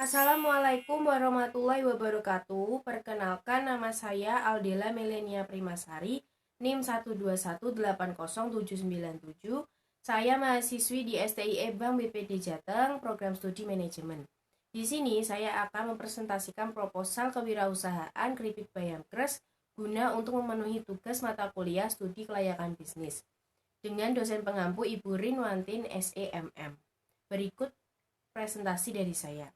Assalamualaikum warahmatullahi wabarakatuh. Perkenalkan, nama saya Aldela Melenia Primasari, NIM 121800797. Saya mahasiswi di STIE Bank BPD Jateng, Program Studi Manajemen. Di sini saya akan mempresentasikan proposal kewirausahaan Kripik Bayam Kres guna untuk memenuhi tugas mata kuliah studi kelayakan bisnis dengan dosen pengampu Ibu Rinwantin SEMM. Berikut presentasi dari saya.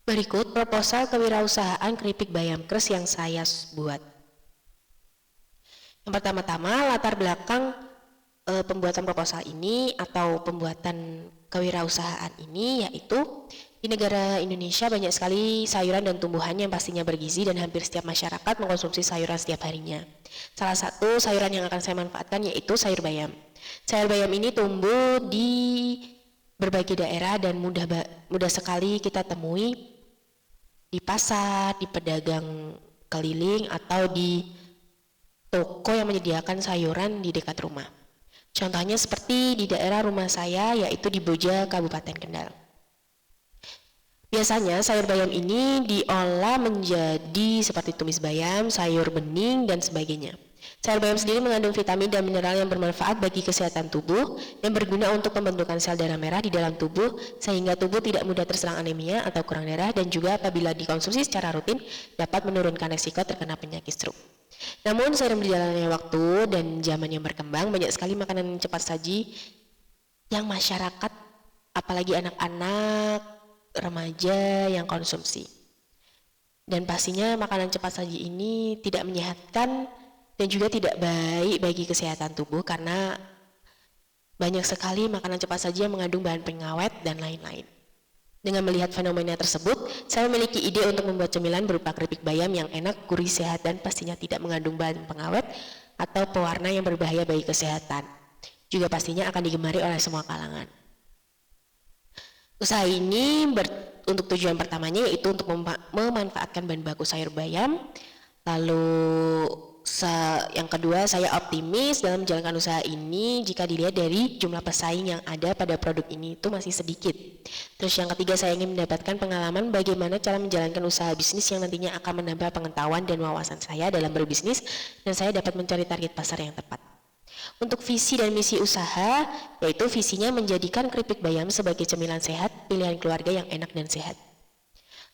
Berikut proposal kewirausahaan Kripik Bayam Kres yang saya buat. Yang pertama-tama, latar belakang pembuatan proposal ini atau pembuatan kewirausahaan ini yaitu di negara Indonesia banyak sekali sayuran dan tumbuhan yang pastinya bergizi dan hampir setiap masyarakat mengkonsumsi sayuran setiap harinya. Salah satu sayuran yang akan saya manfaatkan yaitu sayur bayam. Sayur bayam ini tumbuh di berbagai daerah dan mudah sekali kita temui di pasar, di pedagang keliling, atau di toko yang menyediakan sayuran di dekat rumah. Contohnya seperti di daerah rumah saya, yaitu di Boja, Kabupaten Kendal. Biasanya sayur bayam ini diolah menjadi seperti tumis bayam, sayur bening, dan sebagainya. Sayur bayam sendiri mengandung vitamin dan mineral yang bermanfaat bagi kesehatan tubuh yang berguna untuk pembentukan sel darah merah di dalam tubuh sehingga tubuh tidak mudah terserang anemia atau kurang darah, dan juga apabila dikonsumsi secara rutin dapat menurunkan risiko terkena penyakit stroke. Namun seiring berjalannya waktu dan zaman yang berkembang, banyak sekali makanan cepat saji yang masyarakat, apalagi anak-anak, remaja yang konsumsi. Dan pastinya makanan cepat saji ini tidak menyehatkan dan juga tidak baik bagi kesehatan tubuh karena banyak sekali makanan cepat saji yang mengandung bahan pengawet dan lain-lain. Dengan melihat fenomena tersebut, saya memiliki ide untuk membuat cemilan berupa keripik bayam yang enak, gurih, sehat, dan pastinya tidak mengandung bahan pengawet atau pewarna yang berbahaya bagi kesehatan. Juga pastinya akan digemari oleh semua kalangan. Usaha ini untuk tujuan pertamanya yaitu untuk memanfaatkan bahan baku sayur bayam. Lalu yang kedua, saya optimis dalam menjalankan usaha ini jika dilihat dari jumlah pesaing yang ada pada produk ini itu masih sedikit. Terus yang ketiga, saya ingin mendapatkan pengalaman bagaimana cara menjalankan usaha bisnis yang nantinya akan menambah pengetahuan dan wawasan saya dalam berbisnis, dan saya dapat mencari target pasar yang tepat. Untuk visi dan misi usaha, yaitu visinya menjadikan keripik bayam sebagai cemilan sehat, pilihan keluarga yang enak dan sehat.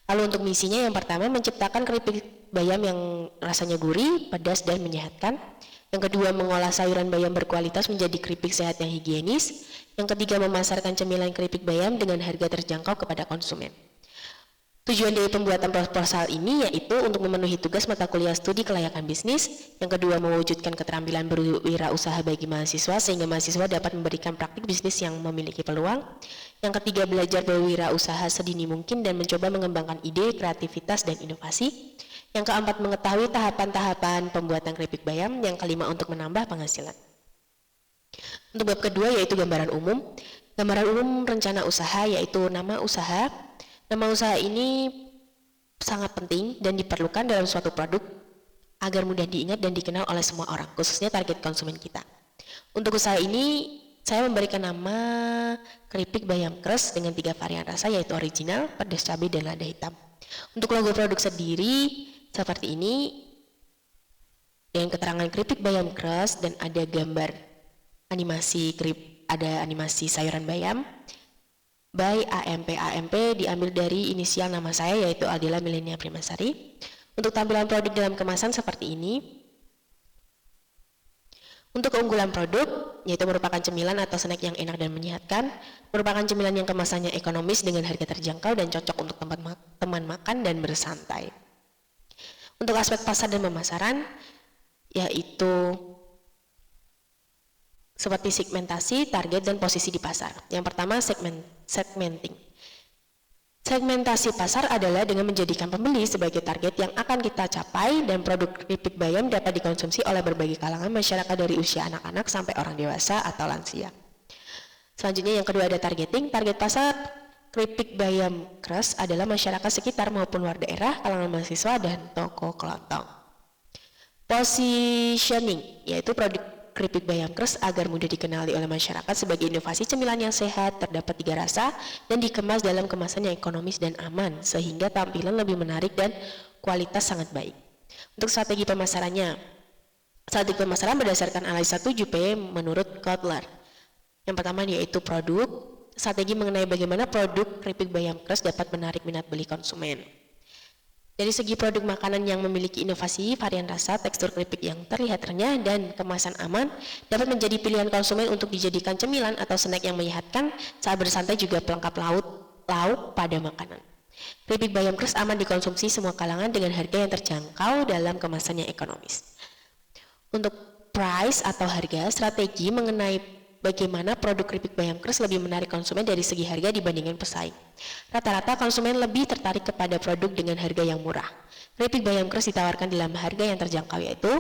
Lalu untuk misinya, yang pertama menciptakan keripik bayam yang rasanya gurih, pedas, dan menyehatkan. Yang kedua, mengolah sayuran bayam berkualitas menjadi keripik sehat yang higienis. Yang ketiga, memasarkan cemilan keripik bayam dengan harga terjangkau kepada konsumen. Tujuan dari pembuatan proposal ini yaitu untuk memenuhi tugas mata kuliah studi kelayakan bisnis. Yang kedua, mewujudkan keterampilan berwirausaha bagi mahasiswa sehingga mahasiswa dapat memberikan praktik bisnis yang memiliki peluang. Yang ketiga, belajar berwirausaha sedini mungkin dan mencoba mengembangkan ide, kreativitas, dan inovasi. Yang keempat, mengetahui tahapan-tahapan pembuatan keripik bayam. Yang kelima, untuk menambah penghasilan. Untuk bab kedua yaitu gambaran umum. Gambaran umum rencana usaha yaitu nama usaha. Nama usaha ini sangat penting dan diperlukan dalam suatu produk agar mudah diingat dan dikenal oleh semua orang, khususnya target konsumen kita. Untuk usaha ini, saya memberikan nama keripik bayam kres dengan 3 varian rasa yaitu original, pedas cabai, dan lada hitam. Untuk logo produk sendiri seperti ini dengan keterangan keripik bayam kres dan ada gambar animasi ada animasi sayuran bayam. By AMP diambil dari inisial nama saya yaitu Aldela Melenia Primasari. Untuk tampilan produk dalam kemasan seperti ini. Untuk keunggulan produk yaitu merupakan cemilan atau snack yang enak dan menyehatkan, merupakan cemilan yang kemasannya ekonomis dengan harga terjangkau dan cocok untuk teman makan dan bersantai. Untuk aspek pasar dan pemasaran yaitu seperti segmentasi, target, dan posisi di pasar. Yang pertama, segmenting. Segmentasi pasar adalah dengan menjadikan pembeli sebagai target yang akan kita capai dan produk keripik bayam dapat dikonsumsi oleh berbagai kalangan masyarakat dari usia anak-anak sampai orang dewasa atau lansia. Selanjutnya yang kedua ada targeting. Target pasar keripik bayam kres adalah masyarakat sekitar maupun luar daerah, kalangan mahasiswa, dan toko kelontong. Positioning, yaitu produk keripik bayam crush agar mudah dikenali oleh masyarakat sebagai inovasi cemilan yang sehat, terdapat 3 rasa, dan dikemas dalam kemasan yang ekonomis dan aman, sehingga tampilan lebih menarik dan kualitas sangat baik. Untuk strategi pemasarannya, strategi pemasaran berdasarkan analisa 7P menurut Kotler. Yang pertama yaitu produk, strategi mengenai bagaimana produk keripik bayam crush dapat menarik minat beli konsumen. Dari segi produk makanan yang memiliki inovasi, varian rasa, tekstur keripik yang terlihat renyah, dan kemasan aman dapat menjadi pilihan konsumen untuk dijadikan cemilan atau snack yang menyehatkan saat bersantai, juga pelengkap lauk pada makanan. Keripik bayam crush aman dikonsumsi semua kalangan dengan harga yang terjangkau dalam kemasan yang ekonomis. Untuk price atau harga, strategi mengenai bagaimana produk keripik bayam crush lebih menarik konsumen dari segi harga dibandingkan pesaing. Rata-rata konsumen lebih tertarik kepada produk dengan harga yang murah. Keripik bayam crush ditawarkan dalam harga yang terjangkau, yaitu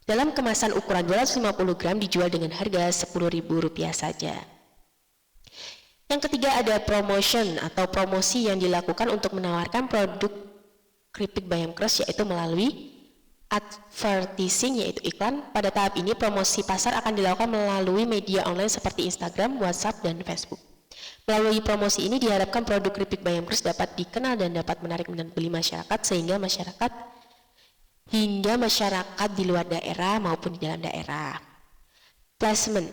dalam kemasan ukuran 250 gram dijual dengan harga Rp10.000 saja. Yang ketiga ada promotion atau promosi yang dilakukan untuk menawarkan produk keripik bayam crush, yaitu melalui advertising, yaitu iklan. Pada tahap ini promosi pasar akan dilakukan melalui media online seperti Instagram, WhatsApp, dan Facebook. Melalui promosi ini diharapkan produk keripik bayam crush dapat dikenal dan dapat menarik minat beli masyarakat sehingga masyarakat di luar daerah maupun di dalam daerah. Placement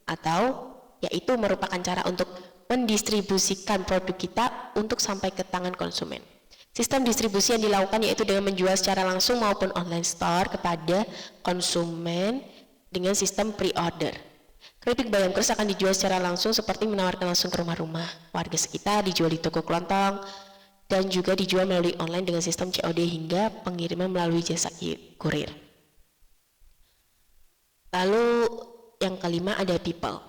atau yaitu merupakan cara untuk mendistribusikan produk kita untuk sampai ke tangan konsumen. Sistem distribusi yang dilakukan yaitu dengan menjual secara langsung maupun online store kepada konsumen dengan sistem pre-order. Keripik bayam crush akan dijual secara langsung seperti menawarkan langsung ke rumah-rumah warga sekitar, dijual di toko kelontong, dan juga dijual melalui online dengan sistem COD hingga pengiriman melalui jasa kurir. Lalu yang kelima ada people,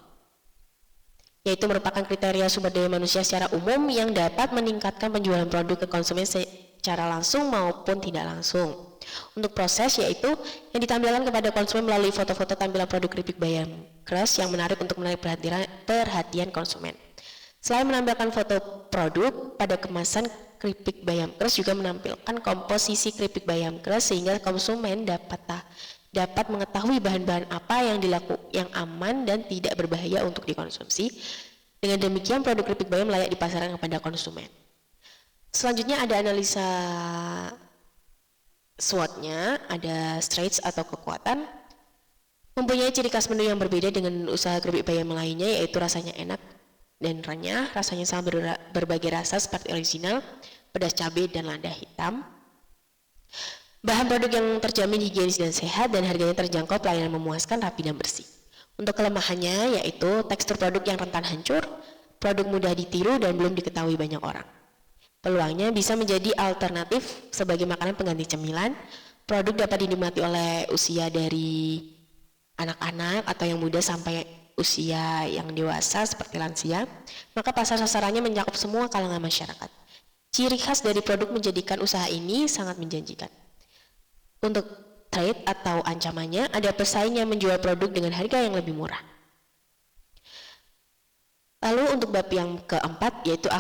yaitu merupakan kriteria sumber daya manusia secara umum yang dapat meningkatkan penjualan produk ke konsumen secara langsung maupun tidak langsung. Untuk proses yaitu yang ditampilkan kepada konsumen melalui foto-foto tampilan produk keripik bayam crush yang menarik untuk menarik perhatian konsumen. Selain menampilkan foto produk, pada kemasan keripik bayam crush juga menampilkan komposisi keripik bayam crush sehingga konsumen dapat mengetahui bahan-bahan apa yang aman dan tidak berbahaya untuk dikonsumsi. Dengan demikian produk keripik bayam layak dipasarkan kepada konsumen. Selanjutnya ada analisa SWOT-nya, ada strengths atau kekuatan. Mempunyai ciri khas menu yang berbeda dengan usaha keripik bayam lainnya, yaitu rasanya enak dan renyah, rasanya sangat berbagai rasa seperti original, pedas cabai, dan lada hitam. Bahan produk yang terjamin higienis dan sehat, dan harganya terjangkau, pelayanan memuaskan, rapi, dan bersih. Untuk kelemahannya yaitu tekstur produk yang rentan hancur, produk mudah ditiru dan belum diketahui banyak orang. Peluangnya bisa menjadi alternatif sebagai makanan pengganti cemilan. Produk dapat dinikmati oleh usia dari anak-anak atau yang muda sampai usia yang dewasa seperti lansia. Maka pasar sasarannya mencakup semua kalangan masyarakat. Ciri khas dari produk menjadikan usaha ini sangat menjanjikan. Untuk threat atau ancamannya, ada pesaing yang menjual produk dengan harga yang lebih murah. Lalu untuk bab yang keempat yaitu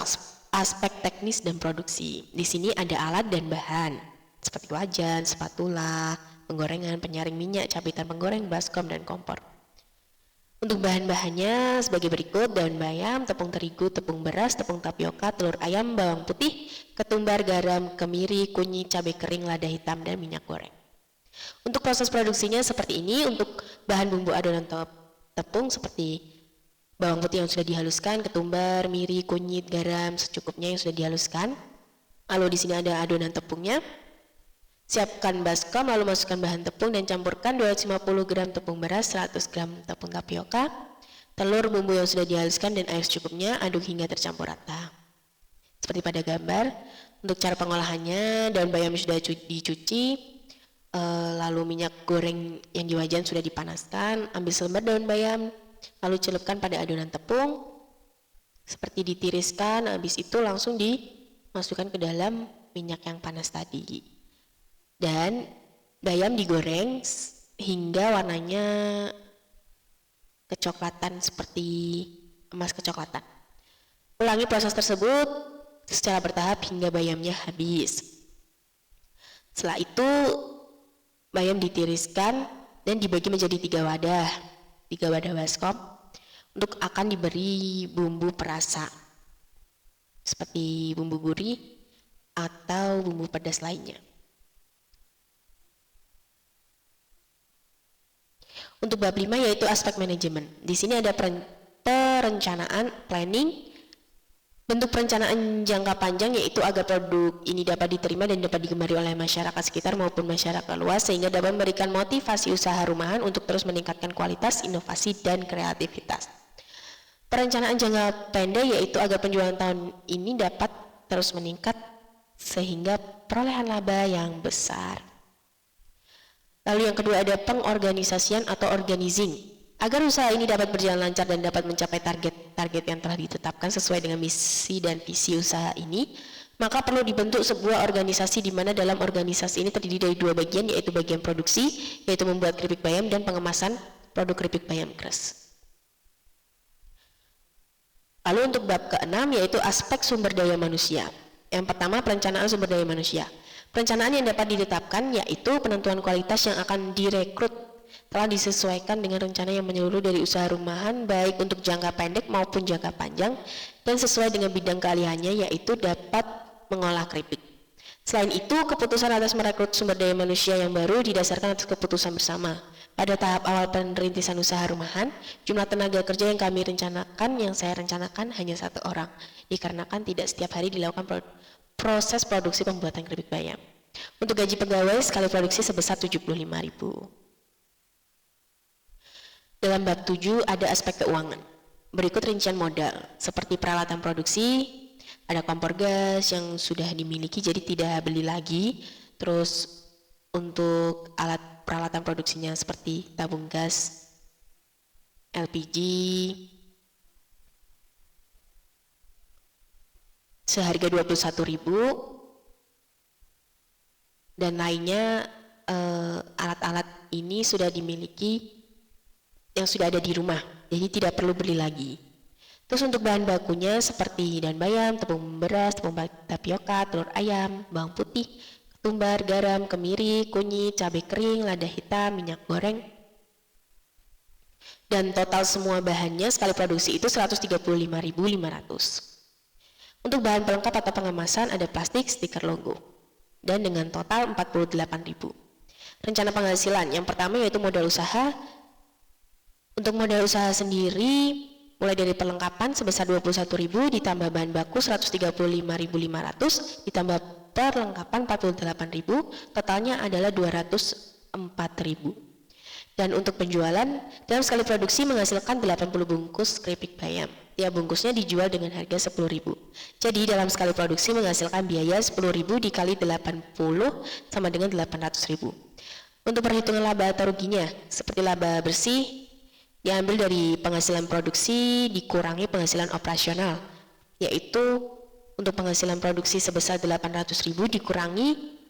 aspek teknis dan produksi. Di sini ada alat dan bahan seperti wajan, spatula, penggorengan, penyaring minyak, cabitan penggoreng, baskom, dan kompor. Untuk bahan-bahannya sebagai berikut: daun bayam, tepung terigu, tepung beras, tepung tapioka, telur ayam, bawang putih, ketumbar, garam, kemiri, kunyit, cabai kering, lada hitam, dan minyak goreng. Untuk proses produksinya seperti ini. Untuk bahan bumbu adonan tepung seperti bawang putih yang sudah dihaluskan, ketumbar, miri, kunyit, garam secukupnya yang sudah dihaluskan. Lalu di sini ada adonan tepungnya. Siapkan baskom, lalu masukkan bahan tepung dan campurkan 250 gram tepung beras, 100 gram tepung tapioka, telur, bumbu yang sudah dihaluskan, dan air secukupnya. Aduk hingga tercampur rata. Seperti pada gambar. Untuk cara pengolahannya, daun bayam sudah dicuci, lalu minyak goreng yang di wajan sudah dipanaskan. Ambil selembar daun bayam, lalu celupkan pada adonan tepung, seperti ditiriskan. Habis itu langsung dimasukkan ke dalam minyak yang panas tadi. Dan bayam digoreng hingga warnanya kecoklatan, seperti emas kecoklatan. Ulangi proses tersebut secara bertahap hingga bayamnya habis. Setelah itu bayam ditiriskan dan dibagi menjadi 3 wadah baskom untuk akan diberi bumbu perasa seperti bumbu gurih atau bumbu pedas lainnya. Untuk bab 5 yaitu aspek manajemen. Di sini ada perencanaan, planning, bentuk perencanaan jangka panjang yaitu agar produk ini dapat diterima dan dapat digemari oleh masyarakat sekitar maupun masyarakat luas sehingga dapat memberikan motivasi usaha rumahan untuk terus meningkatkan kualitas, inovasi, dan kreativitas. Perencanaan jangka pendek yaitu agar penjualan tahun ini dapat terus meningkat sehingga perolehan laba yang besar. Lalu yang kedua ada pengorganisasian atau organizing. Agar usaha ini dapat berjalan lancar dan dapat mencapai target yang telah ditetapkan sesuai dengan misi dan visi usaha ini, maka perlu dibentuk sebuah organisasi di mana dalam organisasi ini terdiri dari 2 bagian, yaitu bagian produksi, yaitu membuat keripik bayam, dan pengemasan produk keripik bayam crush. Lalu untuk bab ke-6 yaitu aspek sumber daya manusia. Yang pertama perencanaan sumber daya manusia. Perencanaan yang dapat ditetapkan yaitu penentuan kualitas yang akan direkrut telah disesuaikan dengan rencana yang menyeluruh dari usaha rumahan baik untuk jangka pendek maupun jangka panjang dan sesuai dengan bidang keahliannya yaitu dapat mengolah keripik. Selain itu, keputusan atas merekrut sumber daya manusia yang baru didasarkan atas keputusan bersama. Pada tahap awal perintisan usaha rumahan, jumlah tenaga kerja yang saya rencanakan hanya 1 orang, dikarenakan tidak setiap hari dilakukan proses produksi pembuatan keripik bayam. Untuk gaji pegawai sekali produksi sebesar 75.000. Dalam bab 7 ada aspek keuangan. Berikut rincian modal, seperti peralatan produksi, ada kompor gas yang sudah dimiliki jadi tidak beli lagi. Terus untuk peralatan produksinya seperti tabung gas, LPG, seharga 21.000 dan lainnya alat-alat ini sudah dimiliki yang sudah ada di rumah, jadi tidak perlu beli lagi. Terus untuk bahan bakunya seperti daun bayam, tepung beras, tepung tapioka, telur ayam, bawang putih, ketumbar, garam, kemiri, kunyit, cabai kering, lada hitam, minyak goreng. Dan total semua bahannya sekali produksi itu 135.500. Untuk bahan pelengkap atau pengemasan ada plastik, stiker logo. Dan dengan total 48.000. Rencana penghasilan yang pertama yaitu modal usaha. Untuk modal usaha sendiri mulai dari perlengkapan sebesar 21.000 ditambah bahan baku 135.500 ditambah perlengkapan 48.000, totalnya adalah 204.000. Dan untuk penjualan, dalam sekali produksi menghasilkan 80 bungkus keripik bayam. Tiap bungkusnya dijual dengan harga 10.000. Jadi dalam sekali produksi menghasilkan biaya 10.000 dikali 80 sama dengan 800.000. Untuk perhitungan laba atau ruginya, seperti laba bersih, diambil dari penghasilan produksi dikurangi penghasilan operasional, yaitu untuk penghasilan produksi sebesar 800.000 dikurangi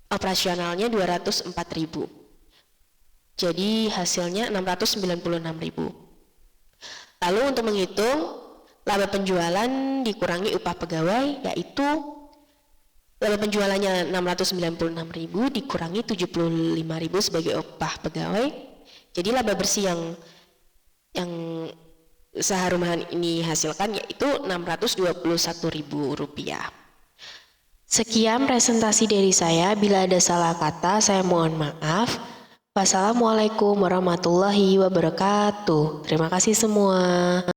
operasionalnya 204.000. Jadi hasilnya 696.000. Lalu untuk menghitung laba penjualan dikurangi upah pegawai, yaitu laba penjualannya 696.000 dikurangi 75.000 sebagai upah pegawai. Jadi laba bersih yang usaha rumahan ini hasilkan yaitu Rp621.000. Sekian presentasi dari saya. Bila ada salah kata, saya mohon maaf. Wassalamualaikum warahmatullahi wabarakatuh. Terima kasih semua.